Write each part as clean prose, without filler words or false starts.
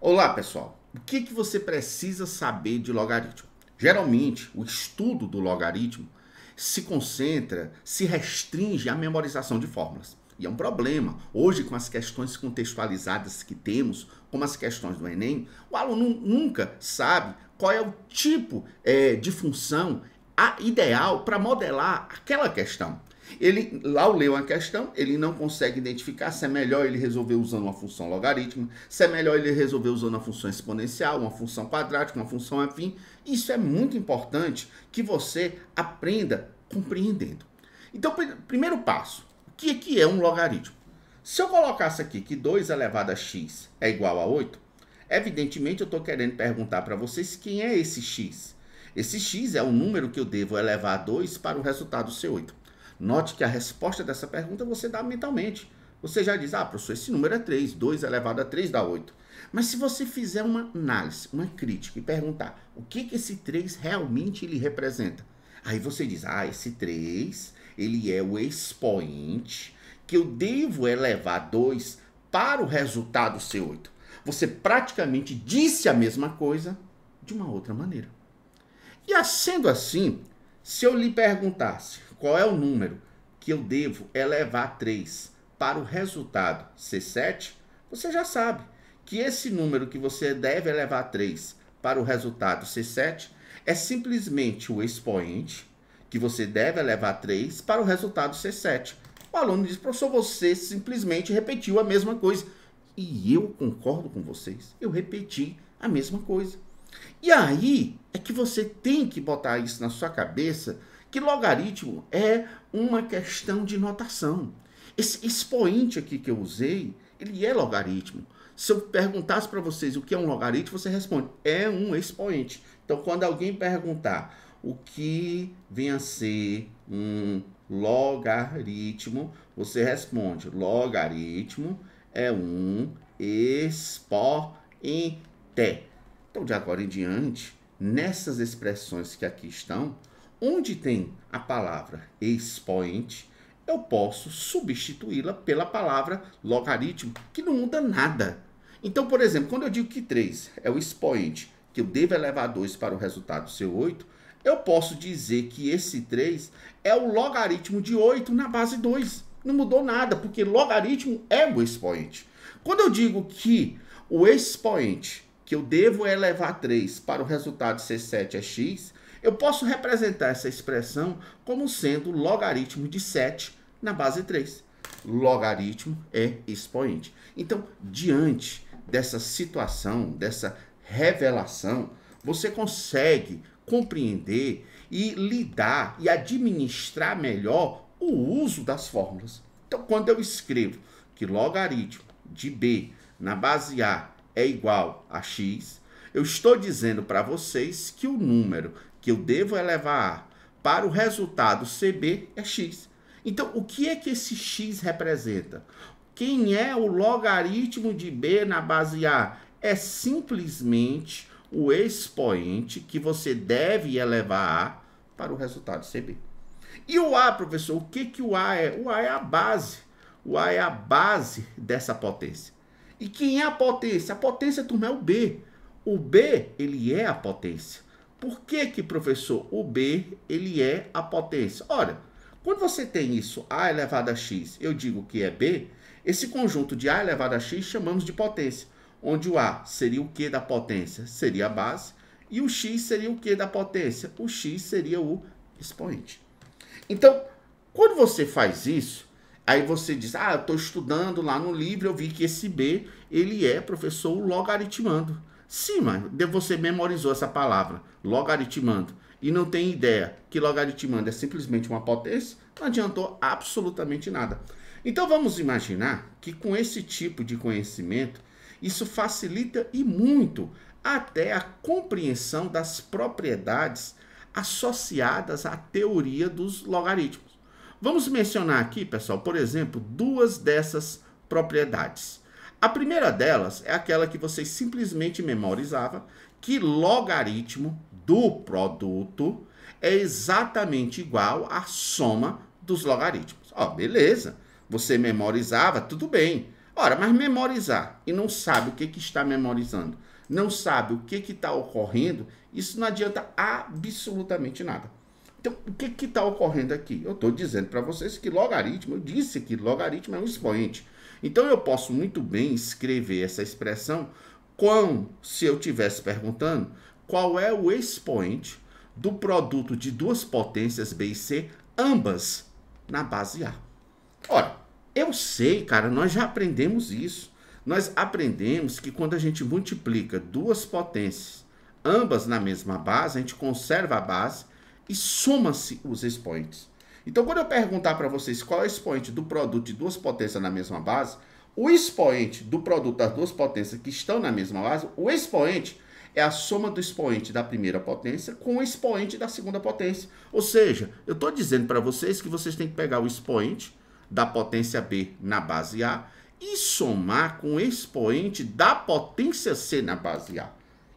Olá, pessoal. O que você precisa saber de logaritmo? Geralmente, o estudo do logaritmo se concentra, se restringe à memorização de fórmulas. E é um problema. Hoje, com as questões contextualizadas que temos, como as questões do Enem, o aluno nunca sabe qual é o tipo de função ideal para modelar aquela questão. Ele, ao ler uma questão, ele não consegue identificar se é melhor ele resolver usando uma função logarítmica, se é melhor ele resolver usando uma função exponencial, uma função quadrática, uma função afim. Isso é muito importante que você aprenda compreendendo. Então, primeiro passo, o que é um logaritmo? Se eu colocasse aqui que 2 elevado a x é igual a 8, evidentemente eu estou querendo perguntar para vocês quem é esse x. Esse x é o número que eu devo elevar a 2 para o resultado ser 8. Note que a resposta dessa pergunta você dá mentalmente. Você já diz, professor, esse número é 3, 2 elevado a 3 dá 8. Mas se você fizer uma análise, uma crítica e perguntar o que esse 3 realmente ele representa, aí você diz, esse 3, ele é o expoente que eu devo elevar 2 para o resultado ser 8. Você praticamente disse a mesma coisa de uma outra maneira. E sendo assim, se eu lhe perguntasse qual é o número que eu devo elevar 3 para o resultado ser 7, você já sabe que esse número que você deve elevar 3 para o resultado ser 7 é simplesmente o expoente que você deve elevar 3 para o resultado ser 7. O aluno diz, professor, você simplesmente repetiu a mesma coisa. E eu concordo com vocês, eu repeti a mesma coisa. E aí é que você tem que botar isso na sua cabeça, que logaritmo é uma questão de notação. Esse expoente aqui que eu usei, ele é logaritmo. Se eu perguntasse para vocês o que é um logaritmo, você responde, é um expoente. Então, quando alguém perguntar o que vem a ser um logaritmo, você responde, logaritmo é um expoente. Então, de agora em diante, nessas expressões que aqui estão, onde tem a palavra expoente, eu posso substituí-la pela palavra logaritmo, que não muda nada. Então, por exemplo, quando eu digo que 3 é o expoente, que eu devo elevar 2 para o resultado ser 8, eu posso dizer que esse 3 é o logaritmo de 8 na base 2. Não mudou nada, porque logaritmo é o expoente. Quando eu digo que o expoente que eu devo elevar 3 para o resultado ser 7 é x, eu posso representar essa expressão como sendo logaritmo de 7 na base 3. Logaritmo é expoente. Então, diante dessa situação, dessa revelação, você consegue compreender e lidar e administrar melhor o uso das fórmulas. Então, quando eu escrevo que logaritmo de b na base a é igual a x, eu estou dizendo para vocês que o número que eu devo elevar para o resultado CB é x. Então, o que é que esse x representa? Quem é o logaritmo de b na base a? É simplesmente o expoente que você deve elevar a para o resultado CB. E o a, professor, o que o a é? O a é a base. O a é a base dessa potência. E quem é a potência? A potência, turma, é o b. O b, ele é a potência. Por que, professor, o b, ele é a potência? Olha, quando você tem isso, a elevado a x, eu digo que é b, esse conjunto de a elevado a x chamamos de potência, onde o a seria o que da potência? Seria a base, e o x seria o que da potência? O x seria o expoente. Então, quando você faz isso, aí você diz, eu estou estudando lá no livro, eu vi que esse b, ele é, professor, logaritmando. Sim, mas você memorizou essa palavra, logaritmando, e não tem ideia que logaritmando é simplesmente uma potência, não adiantou absolutamente nada. Então vamos imaginar que com esse tipo de conhecimento, isso facilita e muito até a compreensão das propriedades associadas à teoria dos logaritmos. Vamos mencionar aqui, pessoal, por exemplo, duas dessas propriedades. A primeira delas é aquela que vocês simplesmente memorizavam, que logaritmo do produto é exatamente igual à soma dos logaritmos. Beleza, você memorizava, tudo bem. Ora, mas memorizar e não sabe o que está memorizando, não sabe o que está ocorrendo, isso não adianta absolutamente nada. Então, o que está ocorrendo aqui? Eu estou dizendo para vocês que logaritmo, eu disse que logaritmo é um expoente. Então, eu posso muito bem escrever essa expressão como se eu estivesse perguntando qual é o expoente do produto de duas potências B e C, ambas na base A. Ora, eu sei, cara, nós já aprendemos isso. Nós aprendemos que quando a gente multiplica duas potências, ambas na mesma base, a gente conserva a base e soma-se os expoentes. Então, quando eu perguntar para vocês qual é o expoente do produto de duas potências na mesma base, o expoente do produto das duas potências que estão na mesma base, o expoente é a soma do expoente da primeira potência com o expoente da segunda potência. Ou seja, eu estou dizendo para vocês que vocês têm que pegar o expoente da potência B na base A e somar com o expoente da potência C na base A.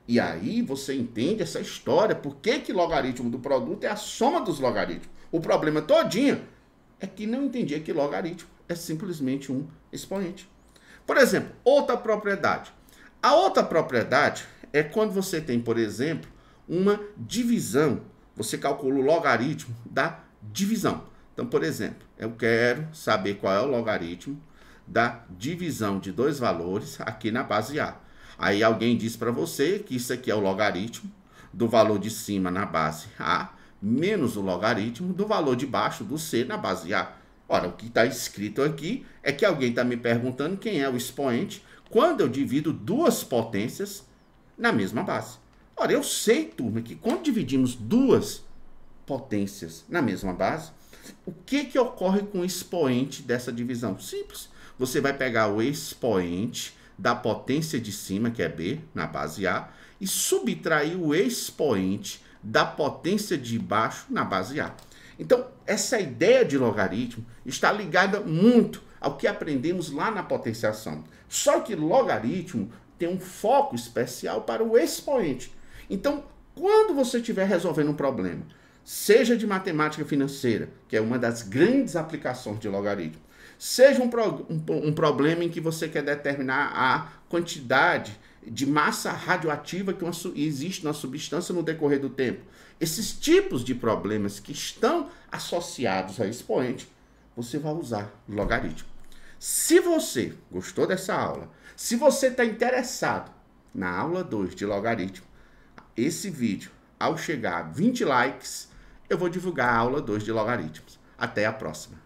E aí você entende essa história, por que logaritmo do produto é a soma dos logaritmos. O problema todinho é que não entendia que logaritmo é simplesmente um expoente. Por exemplo, outra propriedade. A outra propriedade é quando você tem, por exemplo, uma divisão. Você calcula o logaritmo da divisão. Então, por exemplo, eu quero saber qual é o logaritmo da divisão de dois valores aqui na base A. Aí alguém diz para você que isso aqui é o logaritmo do valor de cima na base A, menos o logaritmo do valor de baixo do C na base A. Ora, o que está escrito aqui é que alguém está me perguntando quem é o expoente quando eu divido duas potências na mesma base. Ora, eu sei, turma, que quando dividimos duas potências na mesma base, o que ocorre com o expoente dessa divisão? Simples. Você vai pegar o expoente da potência de cima, que é B, na base A, e subtrair o expoente da potência de baixo na base A. Então, essa ideia de logaritmo está ligada muito ao que aprendemos lá na potenciação. Só que logaritmo tem um foco especial para o expoente. Então, quando você estiver resolvendo um problema, seja de matemática financeira, que é uma das grandes aplicações de logaritmo, seja um problema em que você quer determinar a quantidade de massa radioativa que existe na substância no decorrer do tempo. Esses tipos de problemas que estão associados a expoente, você vai usar logaritmo. Se você gostou dessa aula, se você está interessado na aula 2 de logaritmo, esse vídeo, ao chegar a 20 likes, eu vou divulgar a aula 2 de logaritmos. Até a próxima.